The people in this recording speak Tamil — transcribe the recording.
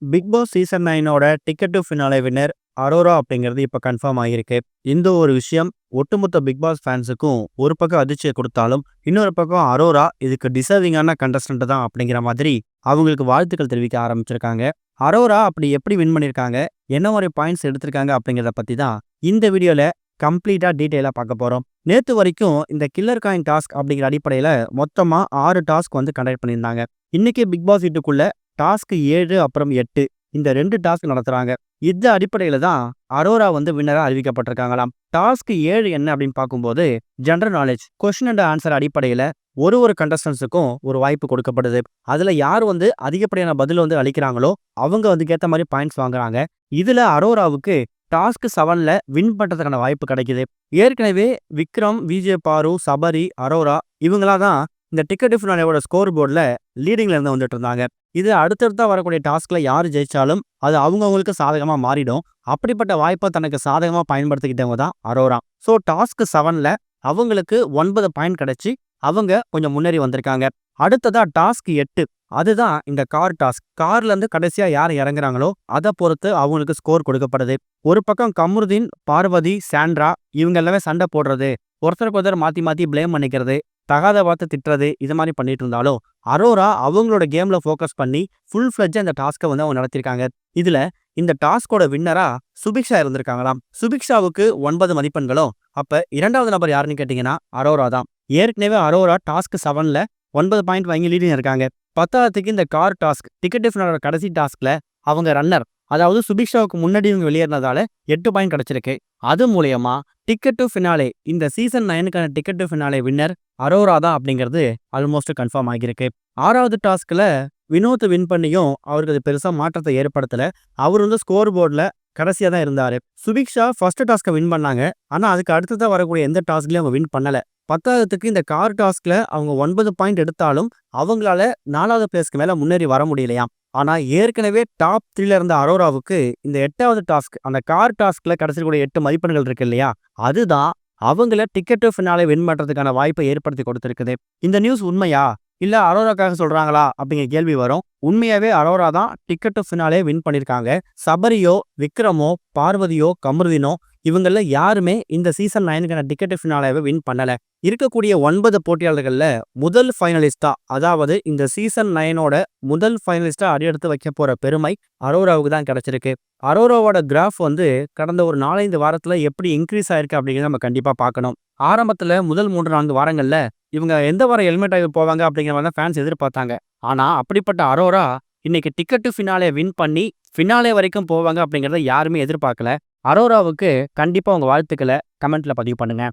பிக் பாஸ் சீசன் 9ஓட ticket to finale winner Aurora அப்படிங்கிறது இப்போ கன்ஃபார்ம் ஆகியிருக்கு. இந்த ஒரு விஷயம் ஒட்டுமொத்த பிக் பாஸ் ஃபேன்ஸுக்கும் ஒரு பக்கம் அதிர்ச்சியை கொடுத்தாலும், இன்னொரு பக்கம் அரோரா இதுக்கு டிசர்விங்கான கண்டஸ்டன்ட் தான் அப்படிங்கிற மாதிரி அவங்களுக்கு வாழ்த்துக்கள் தெரிவிக்க ஆரம்பிச்சிருக்காங்க. அரோரா அப்படி எப்படி வின் பண்ணியிருக்காங்க, என்ன மாதிரி பாயிண்ட்ஸ் எடுத்திருக்காங்க அப்படிங்கிறத பற்றி தான் இந்த வீடியோவில் கம்ப்ளீட்டாக டீட்டெயிலாக பார்க்க போகிறோம். நேற்று வரைக்கும் இந்த கில்லர் காயின் டாஸ்க் அப்படிங்கிற அடிப்படையில் மொத்தமாக 6 டாஸ்க் வந்து கண்டக்ட் பண்ணியிருந்தாங்க. இன்னைக்கு பிக் பாஸ் வீட்டுக்குள்ள டாஸ்க் 7 அப்புறம் 8 இந்த 2 டாஸ்க் நடத்துறாங்க. இந்த அடிப்படையில தான் அரோரா வந்து வின்னரா அறிவிக்கப்பட்டிருக்காங்களாம். டாஸ்க் 7 என்ன அப்படின்னு பார்க்கும்போது general knowledge question and answer அடிப்படையில ஒரு கண்டஸ்டன்ஸுக்கும் ஒரு வாய்ப்பு கொடுக்கப்படுது. அதுல யார் வந்து அதிகப்படியான பதில் வந்து அளிக்கிறாங்களோ அவங்க வந்து ஏத்த மாதிரி பாயிண்ட்ஸ் வாங்குறாங்க. இதுல அரோராவுக்கு டாஸ்க் 7ல வின் பண்றதுக்கான வாய்ப்பு கிடைக்குது. ஏற்கனவே விக்ரம், விஜய் பாரு, சபரி, அரோரா இவங்களா தான் இந்த டிக்கெட் ஃபினாலேவோட ஸ்கோர் போர்டில் லீடிங்ல இருந்து வந்துட்டு இருந்தாங்க. இது அடுத்தடுத்தா வரக்கூடிய டாஸ்க்ல யார் ஜெயிச்சாலும் அது அவங்கவுங்களுக்கு சாதகமா மாறிடும். அப்படிப்பட்ட வாய்ப்பை தனக்கு சாதகமா பயன்படுத்திக்கிட்டவங்க தான் அரோரா. ஸோ டாஸ்க் 7ல அவங்களுக்கு 9 பாயிண்ட் கிடைச்சி அவங்க கொஞ்சம் முன்னேறி வந்திருக்காங்க. அடுத்ததா டாஸ்க் 8 அதுதான் இந்த கார் டாஸ்க். கார்ல இருந்து கடைசியா யார் இறங்குறாங்களோ அதை பொறுத்து அவங்களுக்கு ஸ்கோர் கொடுக்கப்படுது. ஒரு பக்கம் கமருதீன், பார்வதி, சாண்ட்ரா இவங்க எல்லாமே சண்டை போடுறது, ஒருத்தருக்கு ஒருத்தர் மாத்தி மாத்தி பிளேம் பண்ணிக்கிறது, தகாத வார்த்தை திட்டுறது இது மாதிரி பண்ணிட்டு இருந்தாலும் அரோரா அவங்களோட கேம்ல ஃபோக்கஸ் பண்ணி ஃபுல் ஃபிளட்ஜா இந்த டாஸ்க்கை வந்து அவங்க நடத்திருக்காங்க. இதுல இந்த டாஸ்கோட வின்னரா சுபிக்ஷா இருந்திருக்காங்களாம். சுபிக்ஷாவுக்கு 9 மதிப்பெண்களும். அப்ப இரண்டாவது நபர் யாருன்னு கேட்டீங்கன்னா அரோரா தான். ஏற்கனவே அரோரா டாஸ்க் 7ல 9 பாயிண்ட் வாங்கி லீடிங் இருக்காங்க. 10ஆவதுக்கு இந்த கார் டாஸ்க் டிக்கெட் ஃபினாலோட கடைசி டாஸ்க்ல அவங்க ரன்னர், அதாவது சுபிக்ஷாவுக்கு முன்னாடி இவங்க வெளியேறினதால 8 பாயிண்ட் கிடைச்சிருக்கு. அது மூலயமா டிக்கெட் டு ஃபினாலே இந்த சீசன் 9க்கான ticket to finale winner Aurora தான் அப்படிங்கிறது ஆல்மோஸ்ட் கன்ஃபார்ம் ஆகியிருக்கு. 6வது டாஸ்க்ல வினோத் வின் பண்ணியும் அவருக்கு அது பெருசா மாற்றத்தை ஏற்படுத்தல. அவர் வந்து ஸ்கோர் போர்டில் கடைசியா தான் இருந்தாரு. சுபிக்ஷா ஃபர்ஸ்ட் டாஸ்க்கை வின் பண்ணாங்க. ஆனா அதுக்கு அடுத்ததான் வரக்கூடிய எந்த டாஸ்க்லயும் அவங்க வின் பண்ணல. 10ஆவதுக்கு இந்த கார் டாஸ்க்ல அவங்க 9 பாயிண்ட் எடுத்தாலும் அவங்களால 4வது பிளேஸ்க்கு மேல முன்னேறி வர முடியலையாம். ஆனா ஏற்கனவே டாப் 3ல இருந்த அரோராவுக்கு இந்த 8வது டாஸ்க் அந்த கார் டாஸ்க்ல கிடைச்சிருக்கூடிய 8 மதிப்பெண்கள் இருக்கு இல்லையா, அதுதான் அவங்கள டிக்கெட் டு ஃபினாலே வின் பண்றதுக்கான வாய்ப்பை ஏற்படுத்தி கொடுத்திருக்குது. இந்த நியூஸ் உண்மையா இல்ல அரோராக்காக சொல்றாங்களா அப்படிங்கிற கேள்வி வரும். உண்மையாவே அரோரா தான் டிக்கெட் டு ஃபினாலே வின் பண்ணிருக்காங்க. சபரியோ, விக்ரமோ, பார்வதியோ, கமருதீனோ இவங்கள யாருமே இந்த சீசன் 9க்கான டிக்கெட் ஃபினாலேவை வின் பண்ணல. இருக்கக்கூடிய 9 போட்டியாளர்கள்ல முதல் ஃபைனலிஸ்டா, அதாவது இந்த சீசன் 9ஓட முதல் ஃபைனலிஸ்டா அடியெடுத்து வைக்க போற பெருமை அரோராவுக்கு தான் கிடைச்சிருக்கு. அரோராவோட கிராஃப் வந்து கடந்த ஒரு 4-5 வாரத்துல எப்படி இன்க்ரீஸ் ஆயிருக்கு அப்படிங்கிறத நம்ம கண்டிப்பா பார்க்கணும். ஆரம்பத்துல முதல் 3-4 வாரங்கள்ல இவங்க எந்த வாரம் ஹெல்மெட் ஆகி போவாங்க அப்படிங்கிற மாதிரி தான் ஃபேன்ஸ் எதிர்பார்த்தாங்க. ஆனா அப்படிப்பட்ட அரோரா இன்னைக்கு டிக்கெட் டு ஃபினாலே வின் பண்ணி ஃபினாலே வரைக்கும் போவாங்க அப்படிங்கிறத யாருமே எதிர்பார்க்கல. அரோராவுக்கு கண்டிப்பா உங்க வாழ்த்துக்களை கமெண்ட்ல பதிவு பண்ணுங்க.